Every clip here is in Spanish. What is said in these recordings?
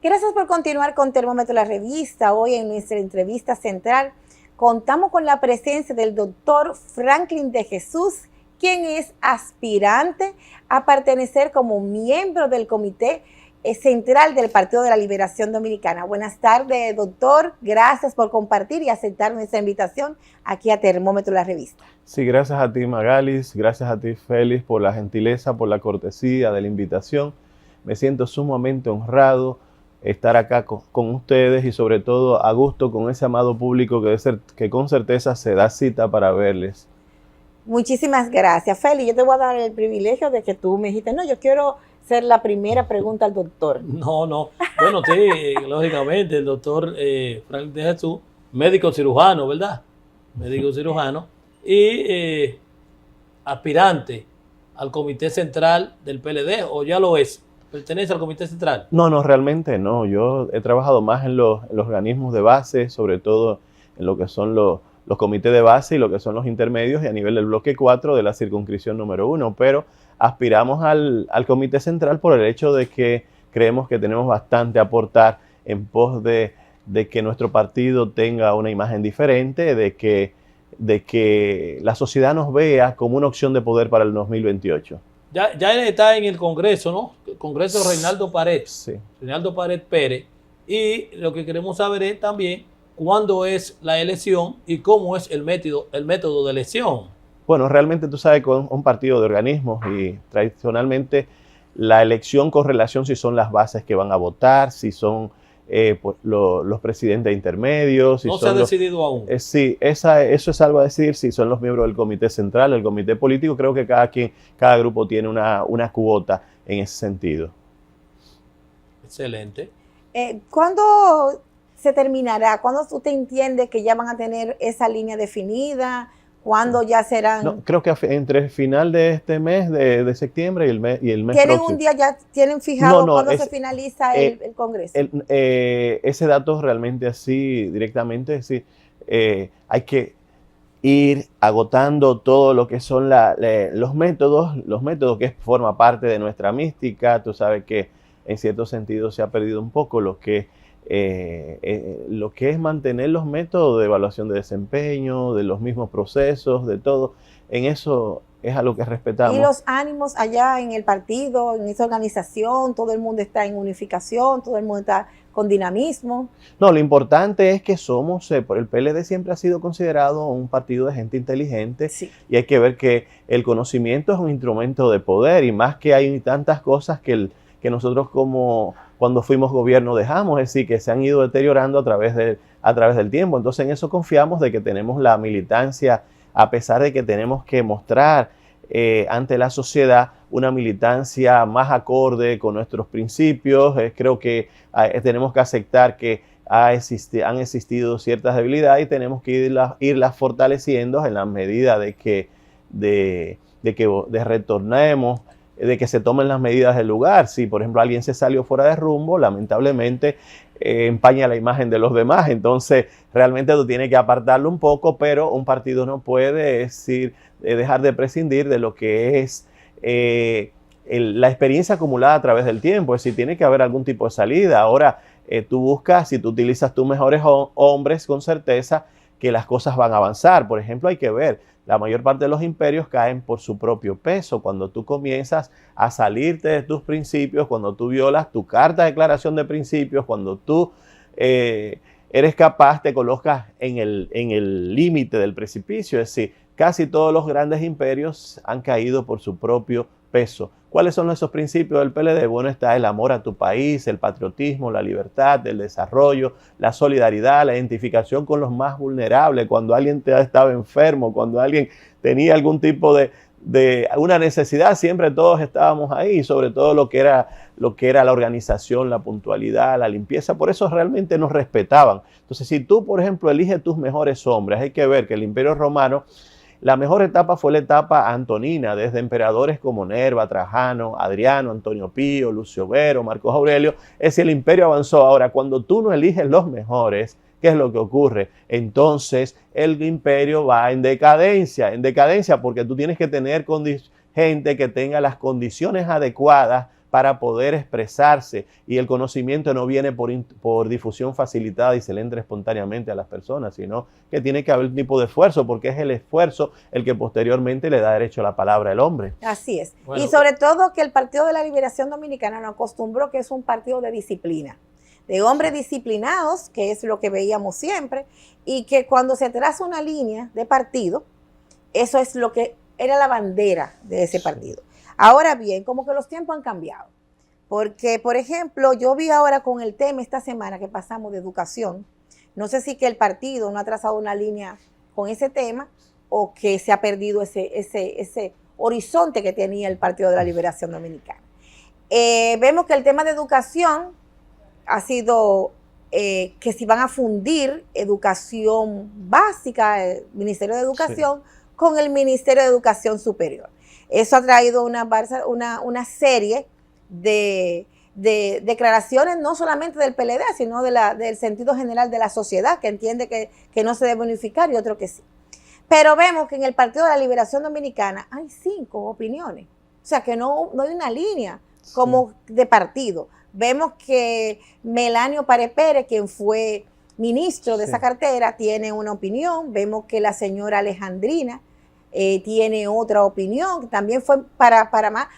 Gracias por continuar con Termómetro la Revista. Hoy en nuestra entrevista central contamos con la presencia del doctor Franklin de Jesús, quien es aspirante a pertenecer como miembro del Comité Central del Partido de la Liberación Dominicana. Buenas tardes, doctor. Gracias por compartir y aceptar nuestra invitación aquí a Termómetro la Revista. Sí, gracias a ti, Magalis. Gracias a ti, Félix, por la gentileza, por la cortesía de la invitación. Me siento sumamente honrado estar acá con ustedes y sobre todo a gusto con ese amado público que con certeza se da cita para verles. Muchísimas gracias, Félix. Yo te voy a dar el privilegio de que tú me dijiste, no, yo quiero ser la primera pregunta al doctor. No. Bueno, sí, lógicamente, el doctor Franklin de Jesús, médico cirujano, ¿verdad? Médico cirujano y aspirante al Comité Central del PLD, ¿o ya lo es? ¿Pertenece al Comité Central? No, realmente no. Yo he trabajado más en los organismos de base, sobre todo en lo que son los comités de base y lo que son los intermedios y a nivel del bloque 4 de la circunscripción número 1, pero aspiramos al Comité Central por el hecho de que creemos que tenemos bastante a aportar en pos de que nuestro partido tenga una imagen diferente, de que la sociedad nos vea como una opción de poder para el 2028. Ya él está en el Congreso, ¿no? El Congreso Reinaldo Pared. Sí. Reinaldo Pared Pérez. Y lo que queremos saber es también cuándo es la elección y cómo es el método de elección. Bueno, realmente tú sabes que es un partido de organismos y tradicionalmente la elección con relación si son las bases que van a votar, si son los presidentes intermedios. Si no se ha decidido aún. Sí, eso es algo a decidir si son los miembros del Comité Central, el Comité Político. Creo que cada grupo tiene una cuota en ese sentido. Excelente. ¿Cuándo se terminará? ¿Cuándo usted entiende que ya van a tener esa línea definida? ¿Cuándo ya serán? No, creo que entre el final de este mes, de septiembre y el mes próximo. ¿Tienen un día ya, tienen fijado cuándo se finaliza el Congreso? Ese dato realmente así, directamente, sí, hay que ir agotando todo lo que son los métodos que forma parte de nuestra mística. Tú sabes que en cierto sentido se ha perdido un poco lo que es mantener los métodos de evaluación de desempeño, de los mismos procesos, de todo. En eso es a lo que respetamos. ¿Y los ánimos allá en el partido, en esa organización? ¿Todo el mundo está en unificación? ¿Todo el mundo está con dinamismo? No, lo importante es que el PLD siempre ha sido considerado un partido de gente inteligente. Sí. Y hay que ver que el conocimiento es un instrumento de poder y más que hay tantas cosas que nosotros como cuando fuimos gobierno dejamos, es decir, que se han ido deteriorando a través del tiempo. Entonces en eso confiamos de que tenemos la militancia, a pesar de que tenemos que mostrar ante la sociedad una militancia más acorde con nuestros principios. Creo que tenemos que aceptar que han existido ciertas debilidades y tenemos que irlas fortaleciendo en la medida de que retornemos, de que se tomen las medidas del lugar. Si, por ejemplo, alguien se salió fuera de rumbo, lamentablemente empaña la imagen de los demás. Entonces, realmente tú tienes que apartarlo un poco, pero un partido no puede dejar de prescindir de lo que es la experiencia acumulada a través del tiempo. Es decir, tiene que haber algún tipo de salida. Ahora, tú buscas, si tú utilizas tus mejores hombres, con certeza que las cosas van a avanzar. Por ejemplo, hay que ver, la mayor parte de los imperios caen por su propio peso. Cuando tú comienzas a salirte de tus principios, cuando tú violas tu carta de declaración de principios, cuando tú eres capaz, te colocas en el límite del precipicio. Es decir, casi todos los grandes imperios han caído por su propio peso. ¿Cuáles son esos principios del PLD? Bueno, está el amor a tu país, el patriotismo, la libertad, el desarrollo, la solidaridad, la identificación con los más vulnerables. Cuando alguien estaba enfermo, cuando alguien tenía algún tipo de una necesidad, siempre todos estábamos ahí, sobre todo lo que era la organización, la puntualidad, la limpieza. Por eso realmente nos respetaban. Entonces, si tú, por ejemplo, eliges tus mejores hombres, hay que ver que el Imperio Romano, la mejor etapa fue la etapa antonina, desde emperadores como Nerva, Trajano, Adriano, Antonio Pío, Lucio Vero, Marcos Aurelio. Es decir, el imperio avanzó. Ahora, cuando tú no eliges los mejores, ¿qué es lo que ocurre? Entonces, el imperio va en decadencia porque tú tienes que tener gente que tenga las condiciones adecuadas para poder expresarse, y el conocimiento no viene por difusión facilitada y se le entra espontáneamente a las personas, sino que tiene que haber un tipo de esfuerzo, porque es el esfuerzo el que posteriormente le da derecho a la palabra al hombre. Así es. Bueno, y sobre todo que el Partido de la Liberación Dominicana nos acostumbró que es un partido de disciplina, de hombres disciplinados, que es lo que veíamos siempre, y que cuando se traza una línea de partido, eso es lo que era la bandera de ese partido. Ahora bien, como que los tiempos han cambiado, porque, por ejemplo, yo vi ahora con el tema esta semana que pasamos de educación, no sé si que el partido no ha trazado una línea con ese tema o que se ha perdido ese horizonte que tenía el Partido de la Liberación Dominicana. Vemos que el tema de educación ha sido que si van a fundir educación básica, el Ministerio de Educación, sí, con el Ministerio de Educación Superior. Eso ha traído una serie de declaraciones, no solamente del PLD, sino del sentido general de la sociedad, que entiende que no se debe unificar y otro que sí. Pero vemos que en el Partido de la Liberación Dominicana hay 5 opiniones. O sea, que no hay una línea como de partido. Vemos que Melanio Párez Pérez, quien fue ministro de esa cartera, tiene una opinión. Vemos que la señora Alejandrina tiene otra opinión. También fue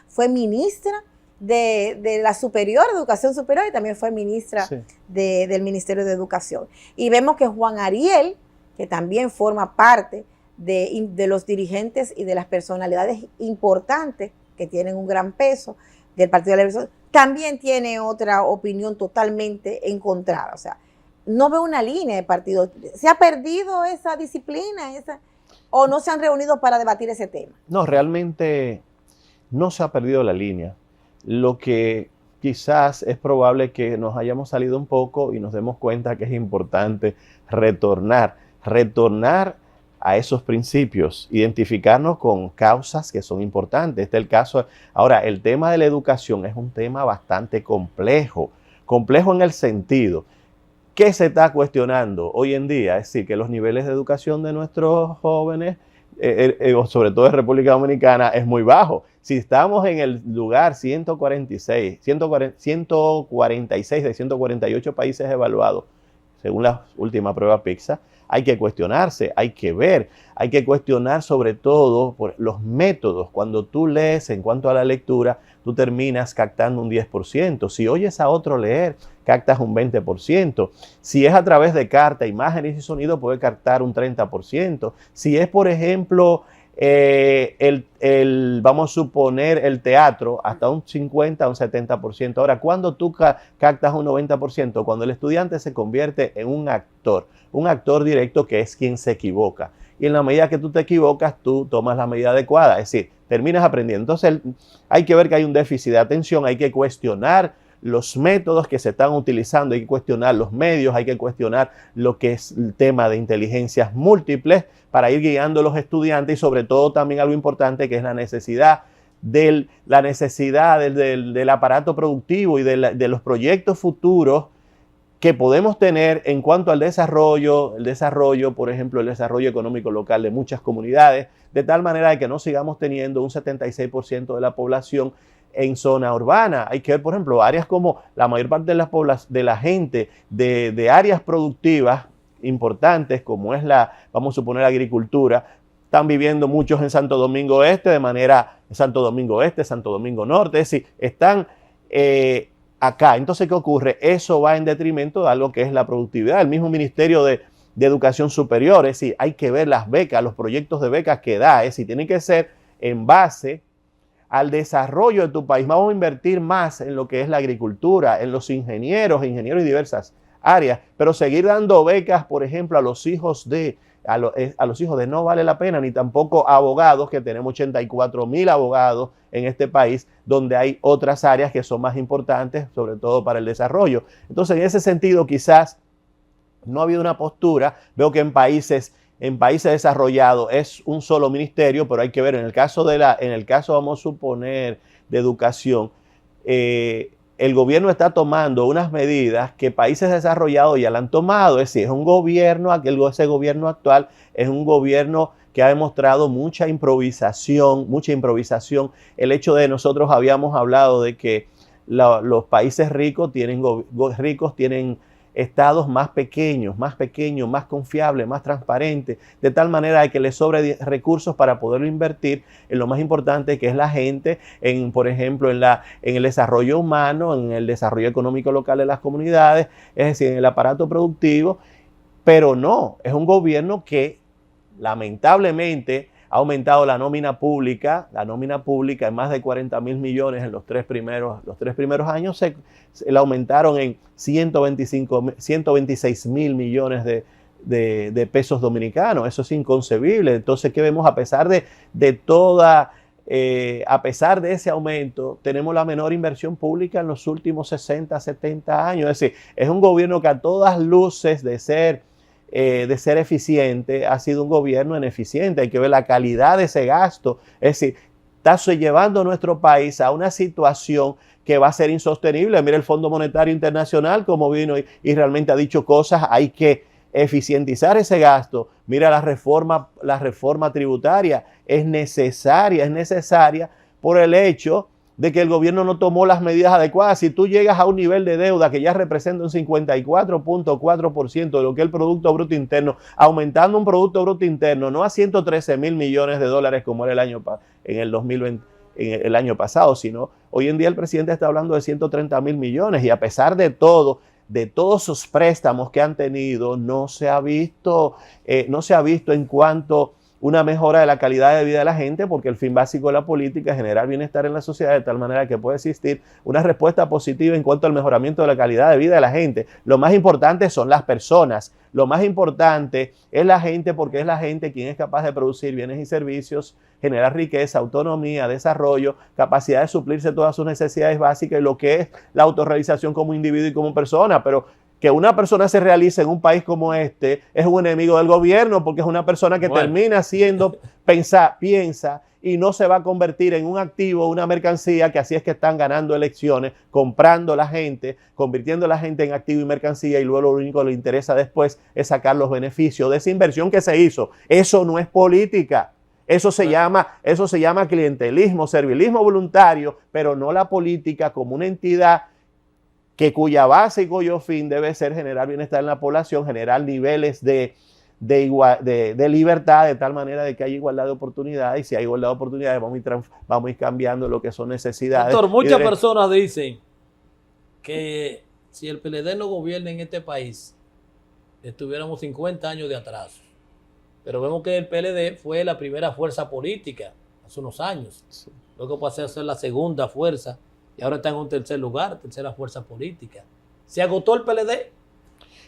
fue ministra de la superior, de educación superior, y también fue ministra del Ministerio de Educación. Y vemos que Juan Ariel, que también forma parte de los dirigentes y de las personalidades importantes que tienen un gran peso del Partido de la Liberación, también tiene otra opinión totalmente encontrada. O sea, no veo una línea de partido. ¿Se ha perdido esa disciplina, o no se han reunido para debatir ese tema? No, realmente no se ha perdido la línea. Lo que quizás es probable que nos hayamos salido un poco y nos demos cuenta que es importante retornar a esos principios, identificarnos con causas que son importantes. Este es el caso. Ahora, el tema de la educación es un tema bastante complejo en el sentido que se está cuestionando hoy en día, es decir, que los niveles de educación de nuestros jóvenes, sobre todo en República Dominicana, es muy bajo. Si estamos en el lugar 146 de 148 países evaluados, según la última prueba PISA, hay que cuestionarse, hay que cuestionar sobre todo por los métodos. Cuando tú lees en cuanto a la lectura, tú terminas captando un 10%. Si oyes a otro leer, captas un 20%. Si es a través de carta, imágenes y sonido, puede captar un 30%. Si es, por ejemplo, vamos a suponer el teatro, hasta un 50 o un 70%. Ahora, cuando tú captas un 90%, cuando el estudiante se convierte en un actor directo, que es quien se equivoca. Y en la medida que tú te equivocas, tú tomas la medida adecuada, es decir, terminas aprendiendo. Entonces, hay que ver que hay un déficit de atención, hay que cuestionar los métodos que se están utilizando, hay que cuestionar los medios, hay que cuestionar lo que es el tema de inteligencias múltiples para ir guiando a los estudiantes, y sobre todo también algo importante, que es la necesidad del aparato productivo y de los proyectos futuros que podemos tener en cuanto al desarrollo, por ejemplo, el desarrollo económico local de muchas comunidades, de tal manera de que no sigamos teniendo un 76% de la población en zona urbana. Hay que ver, por ejemplo, áreas como la mayor parte de la gente de áreas productivas importantes, como es vamos a suponer, la agricultura. Están viviendo muchos en Santo Domingo Este, Santo Domingo Norte, es decir, están acá. Entonces, ¿qué ocurre? Eso va en detrimento de algo que es la productividad. El mismo Ministerio de Educación Superior, es decir, hay que ver las becas, los proyectos de becas que da, es decir, tienen que ser en base al desarrollo de tu país. Vamos a invertir más en lo que es la agricultura, en los ingenieros y diversas áreas, pero seguir dando becas, por ejemplo, a los hijos de no vale la pena, ni tampoco a abogados, que tenemos 84,000 abogados en este país, donde hay otras áreas que son más importantes, sobre todo para el desarrollo. Entonces, en ese sentido, quizás no ha habido una postura. Veo que en países desarrollados es un solo ministerio, pero hay que ver, en el caso vamos a suponer, de educación, el gobierno está tomando unas medidas que países desarrollados ya la han tomado. Es decir, ese gobierno actual es un gobierno que ha demostrado mucha improvisación. El hecho de nosotros habíamos hablado de que los países ricos tienen estados más pequeños, más confiables, más transparentes, de tal manera que les sobre recursos para poderlo invertir en lo más importante, que es la gente, por ejemplo, en el desarrollo humano, en el desarrollo económico local de las comunidades, es decir, en el aparato productivo. Pero no, es un gobierno que lamentablemente ha aumentado la nómina pública en más de 40,000 millones en los tres primeros años, la aumentaron en 126,000 millones de pesos dominicanos. Eso es inconcebible. Entonces, ¿qué vemos? A pesar de ese aumento, tenemos la menor inversión pública en los últimos 60, 70 años. Es decir, es un gobierno que a todas luces de ser eficiente, ha sido un gobierno ineficiente. Hay que ver la calidad de ese gasto. Es decir, está llevando a nuestro país a una situación que va a ser insostenible. Mira el Fondo Monetario Internacional como vino y realmente ha dicho cosas. Hay que eficientizar ese gasto. Mira la reforma tributaria. Es necesaria por el hecho de que el gobierno no tomó las medidas adecuadas. Si tú llegas a un nivel de deuda que ya representa un 54.4% de lo que es el Producto Bruto Interno, aumentando un Producto Bruto Interno no a 113,000 millones de dólares como era el año pasado, sino hoy en día el presidente está hablando de 130,000 millones, y a pesar de todos sus préstamos que han tenido, no se ha visto en cuanto una mejora de la calidad de vida de la gente, porque el fin básico de la política es generar bienestar en la sociedad de tal manera que pueda existir una respuesta positiva en cuanto al mejoramiento de la calidad de vida de la gente. Lo más importante son las personas, lo más importante es la gente, porque es la gente quien es capaz de producir bienes y servicios, generar riqueza, autonomía, desarrollo, capacidad de suplirse todas sus necesidades básicas y lo que es la autorrealización como individuo y como persona. Pero que una persona se realice en un país como este es un enemigo del gobierno, porque es una persona que termina siendo, piensa y no se va a convertir en un activo, una mercancía, que así es que están ganando elecciones, comprando la gente, convirtiendo a la gente en activo y mercancía, y luego lo único que le interesa después es sacar los beneficios de esa inversión que se hizo. Eso no es política. Eso se llama clientelismo, servilismo voluntario, pero no la política como una entidad cuya base y cuyo fin debe ser generar bienestar en la población, generar niveles de libertad, de tal manera de que haya igualdad de oportunidades, y si hay igualdad de oportunidades vamos a ir cambiando lo que son necesidades. Doctor, muchas personas dicen que si el PLD no gobierna en este país, estuviéramos 50 años de atraso. Pero vemos que el PLD fue la primera fuerza política hace unos años. Sí. Luego pasó a ser la segunda fuerza y ahora está en un tercer lugar, tercera fuerza política. ¿Se agotó el PLD?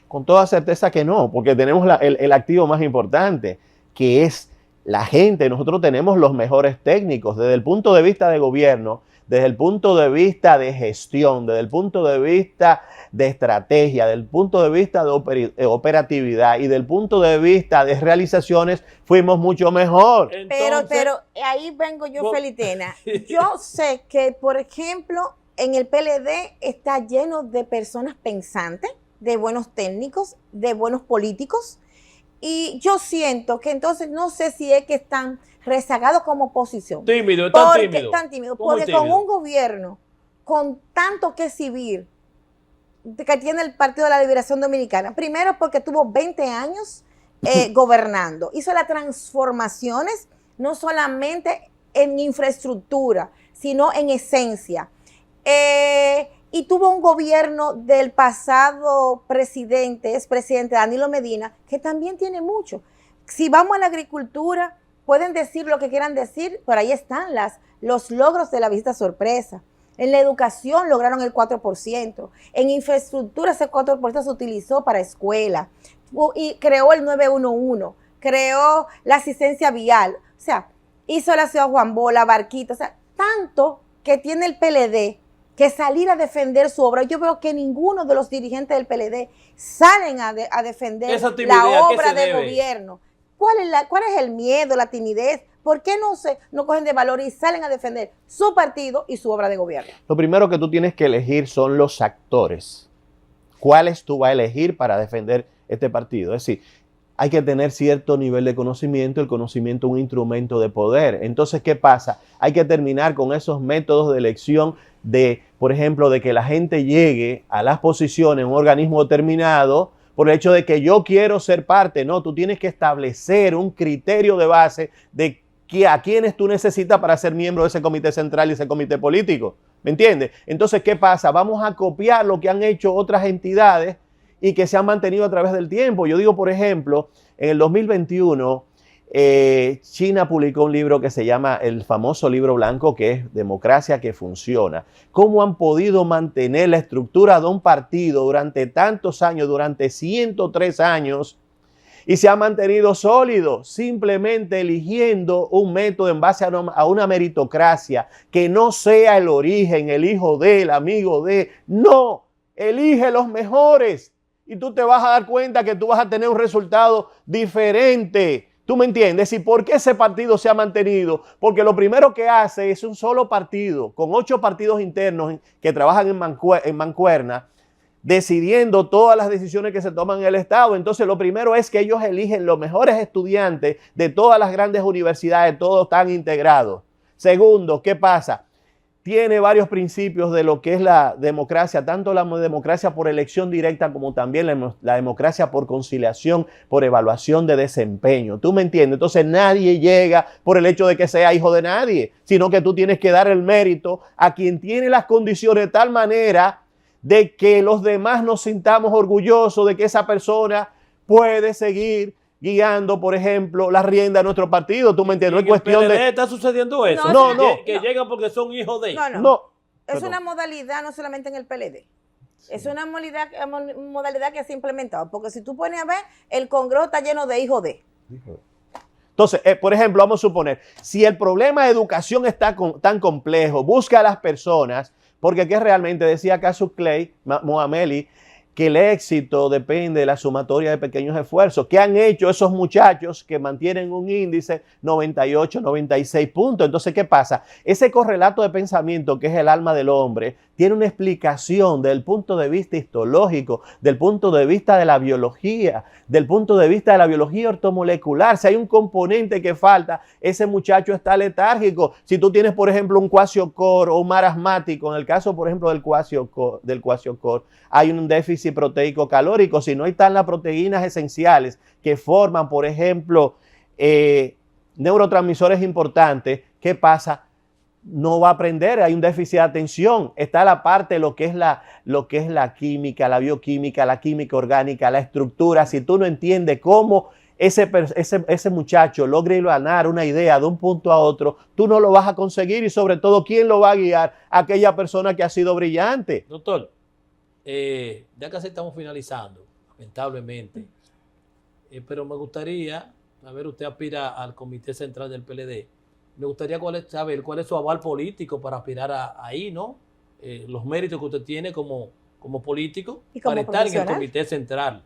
Con toda certeza que no, porque tenemos el activo más importante, que es la gente. Nosotros tenemos los mejores técnicos desde el punto de vista de gobierno, desde el punto de vista de gestión, desde el punto de vista de estrategia, del punto de vista de operatividad y del punto de vista de realizaciones, fuimos mucho mejor. Entonces, pero ahí vengo yo, Felitena. Yo sé que, por ejemplo, en el PLD está lleno de personas pensantes, de buenos técnicos, de buenos políticos, y yo siento que entonces no sé si es que están rezagados como oposición. Están tímidos. Porque con un gobierno con tanto que exhibir que tiene el Partido de la Liberación Dominicana, primero porque tuvo 20 años gobernando, hizo las transformaciones no solamente en infraestructura, sino en esencia. Y tuvo un gobierno del pasado expresidente Danilo Medina, que también tiene mucho. Si vamos a la agricultura, pueden decir lo que quieran decir, pero ahí están los logros de la visita sorpresa. En la educación lograron el 4%. En infraestructura ese 4% se utilizó para escuela. Y creó el 911, creó la asistencia vial. O sea, hizo la ciudad Juan Bola, Barquita. O sea, tanto que tiene el PLD que salir a defender su obra. Yo veo que ninguno de los dirigentes del PLD salen a defender la obra del gobierno. ¿Cuál es el miedo, la timidez? ¿Por qué no cogen de valor y salen a defender su partido y su obra de gobierno? Lo primero que tú tienes que elegir son los actores. ¿Cuáles tú vas a elegir para defender este partido? Es decir, hay que tener cierto nivel de conocimiento. El conocimiento es un instrumento de poder. Entonces, ¿qué pasa? Hay que terminar con esos métodos de elección por ejemplo, de que la gente llegue a las posiciones en un organismo determinado por el hecho de que yo quiero ser parte. No, tú tienes que establecer un criterio de base de a quiénes tú necesitas para ser miembro de ese comité central y ese comité político. ¿Me entiendes? Entonces, ¿qué pasa? Vamos a copiar lo que han hecho otras entidades y que se han mantenido a través del tiempo. Yo digo, por ejemplo, en el 2021, China publicó un libro que se llama el famoso libro blanco, que es Democracia que Funciona. ¿Cómo han podido mantener la estructura de un partido durante tantos años, durante 103 años, y se ha mantenido sólido, simplemente eligiendo un método en base a una meritocracia que no sea el origen, el hijo de, el amigo de? No, elige los mejores y tú te vas a dar cuenta que tú vas a tener un resultado diferente. ¿Tú me entiendes? ¿Y por qué ese partido se ha mantenido? Porque lo primero que hace es un solo partido, con 8 partidos internos que trabajan en mancuerna, decidiendo todas las decisiones que se toman en el Estado. Entonces, lo primero es que ellos eligen los mejores estudiantes de todas las grandes universidades, todos están integrados. Segundo, ¿qué pasa? Tiene varios principios de lo que es la democracia, tanto la democracia por elección directa como también la democracia por conciliación, por evaluación de desempeño. ¿Tú me entiendes? Entonces nadie llega por el hecho de que sea hijo de nadie, sino que tú tienes que dar el mérito a quien tiene las condiciones de tal manera de que los demás nos sintamos orgullosos de que esa persona puede seguir guiando, por ejemplo, la rienda de nuestro partido. ¿Tú me entiendes? No es cuestión de... ¿Está sucediendo eso? No, Que llegan porque son hijos de... No. Es una modalidad no solamente en el PLD. Es una modalidad que se ha implementado. Porque si tú pones a ver, el Congreso está lleno de hijos de... Entonces, por ejemplo, vamos a suponer, si el problema de educación está tan complejo, busca a las personas, porque aquí realmente decía Cassius Clay, Mohamed, que el éxito depende de la sumatoria de pequeños esfuerzos. ¿Qué han hecho esos muchachos que mantienen un índice 98, 96 puntos? Entonces, ¿qué pasa? Ese correlato de pensamiento que es el alma del hombre tiene una explicación desde el punto de vista histológico, del punto de vista de la biología, del punto de vista de la biología ortomolecular. Si hay un componente que falta, ese muchacho está letárgico. Si tú tienes, por ejemplo, un kwashiorkor o un marasmático, en el caso, por ejemplo, del kwashiorkor, hay un déficit proteico calórico. Si no están las proteínas esenciales que forman, por ejemplo, neurotransmisores importantes, ¿qué pasa? No va a aprender, hay un déficit de atención. Está la parte de lo que es la química, la bioquímica, la química orgánica, la estructura. Si tú no entiendes cómo ese muchacho logra ganar una idea de un punto a otro, tú no lo vas a conseguir, y sobre todo, ¿quién lo va a guiar? Aquella persona que ha sido brillante. Doctor, ya casi estamos finalizando, lamentablemente, pero me gustaría, a ver, usted aspira al Comité Central del PLD, me gustaría saber cuál es su aval político para aspirar ahí, ¿no? Los méritos que usted tiene como político ¿Y como para estar en el profesional? Comité Central.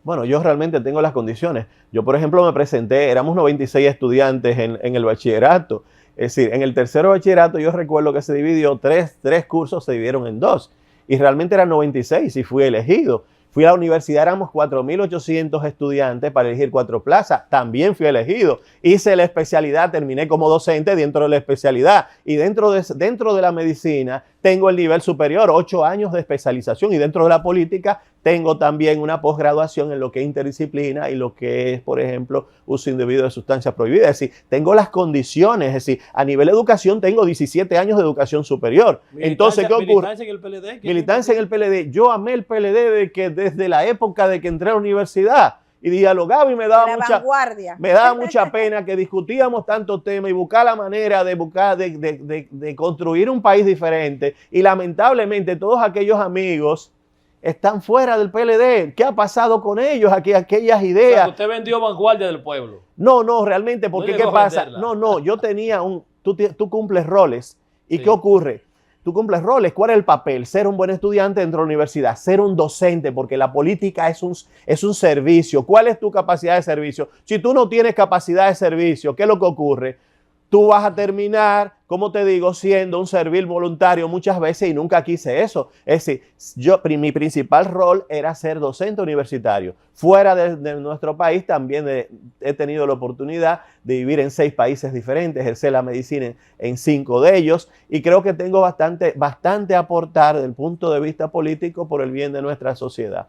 Bueno, yo realmente tengo las condiciones. Yo, por ejemplo, me presenté, éramos 96 estudiantes en el bachillerato. Es decir, en el tercero bachillerato yo recuerdo que se dividió, tres cursos se dividieron en 2. Y realmente eran 96 y fui elegido. Fui a la universidad, éramos 4.800 estudiantes para elegir 4 plazas. También fui elegido. Hice la especialidad, terminé como docente dentro de la especialidad. Y dentro de la medicina tengo el nivel superior, 8 años de especialización. Y dentro de la política tengo también una posgraduación en lo que es interdisciplina y lo que es, por ejemplo, uso indebido de sustancias prohibidas. Es decir, tengo las condiciones. Es decir, a nivel de educación tengo 17 años de educación superior. Entonces, ¿qué ocurre? ¿Militancia en el PLD? Militancia en el PLD. Yo amé el PLD desde la época de que entré a la universidad y dialogaba, y me daba mucha pena que discutíamos tantos temas y buscar la manera de construir un país diferente. Y lamentablemente todos aquellos amigos están fuera del PLD. ¿Qué ha pasado con ellos? Aquellas ideas. O sea, usted vendió Vanguardia del Pueblo. No, realmente, porque No ¿qué llegó a pasa? venderla. No, yo tenía tú cumples roles. ¿Y Sí. qué ocurre? Tú cumples roles. ¿Cuál es el papel? Ser un buen estudiante dentro de la universidad, ser un docente, porque la política es un servicio. ¿Cuál es tu capacidad de servicio? Si tú no tienes capacidad de servicio, ¿qué es lo que ocurre? tú vas a terminar, como te digo, siendo un servil voluntario muchas veces y nunca quise eso. Es decir, mi principal rol era ser docente universitario. Fuera de nuestro país también he tenido la oportunidad de vivir en 6 países diferentes, ejercer la medicina en 5 de ellos y creo que tengo bastante a aportar desde el punto de vista político por el bien de nuestra sociedad.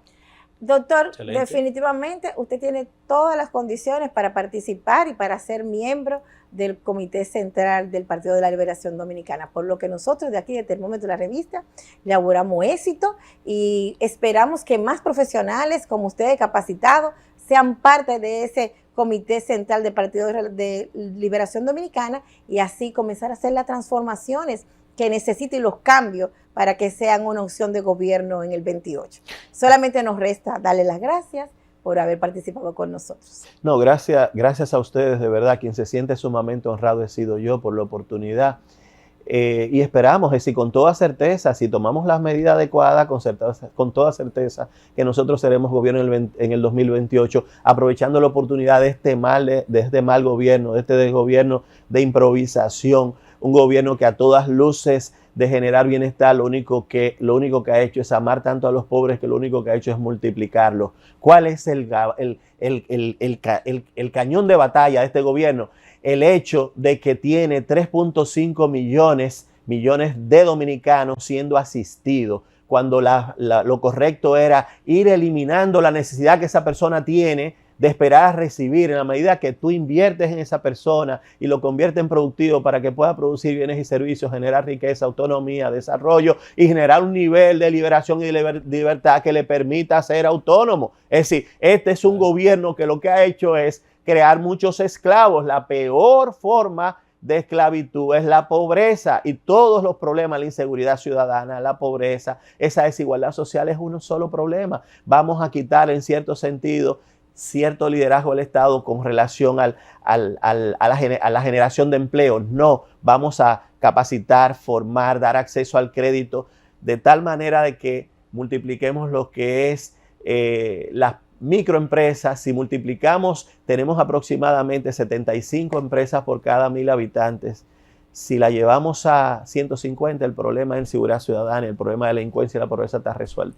Doctor, Excelente. definitivamente usted tiene todas las condiciones para participar y para ser miembro del Comité Central del Partido de la Liberación Dominicana, por lo que nosotros de aquí de Termómetro la Revista le auguramos éxito y esperamos que más profesionales como ustedes capacitados sean parte de ese Comité Central del Partido de Liberación Dominicana y así comenzar a hacer las transformaciones que necesiten los cambios para que sean una opción de gobierno en el 28. Solamente nos resta darle las gracias por haber participado con nosotros. No, gracias a ustedes, de verdad, quien se siente sumamente honrado he sido yo por la oportunidad. Y esperamos, es decir, con toda certeza, si tomamos las medidas adecuadas, con toda certeza, que nosotros seremos gobierno en el 2028, aprovechando la oportunidad de este mal gobierno, de este desgobierno de improvisación, un gobierno que a todas luces de generar bienestar, lo único que ha hecho es amar tanto a los pobres que lo único que ha hecho es multiplicarlos. ¿Cuál es el cañón de batalla de este gobierno? El hecho de que tiene 3.5 millones de dominicanos siendo asistidos, cuando lo correcto era ir eliminando la necesidad que esa persona tiene de esperar a recibir. En la medida que tú inviertes en esa persona y lo conviertes en productivo para que pueda producir bienes y servicios, generar riqueza, autonomía, desarrollo y generar un nivel de liberación y de libertad que le permita ser autónomo. Es decir, este es un gobierno que lo que ha hecho es crear muchos esclavos. La peor forma de esclavitud es la pobreza y todos los problemas, la inseguridad ciudadana, la pobreza, esa desigualdad social es un solo problema. Vamos a quitar en cierto sentido cierto liderazgo del Estado con relación a la generación de empleo. No, vamos a capacitar, formar, dar acceso al crédito de tal manera de que multipliquemos lo que es las microempresas. Si multiplicamos, tenemos aproximadamente 75 empresas por cada 1,000 habitantes. Si la llevamos a 150, el problema de inseguridad ciudadana, el problema de delincuencia y la pobreza está resuelto.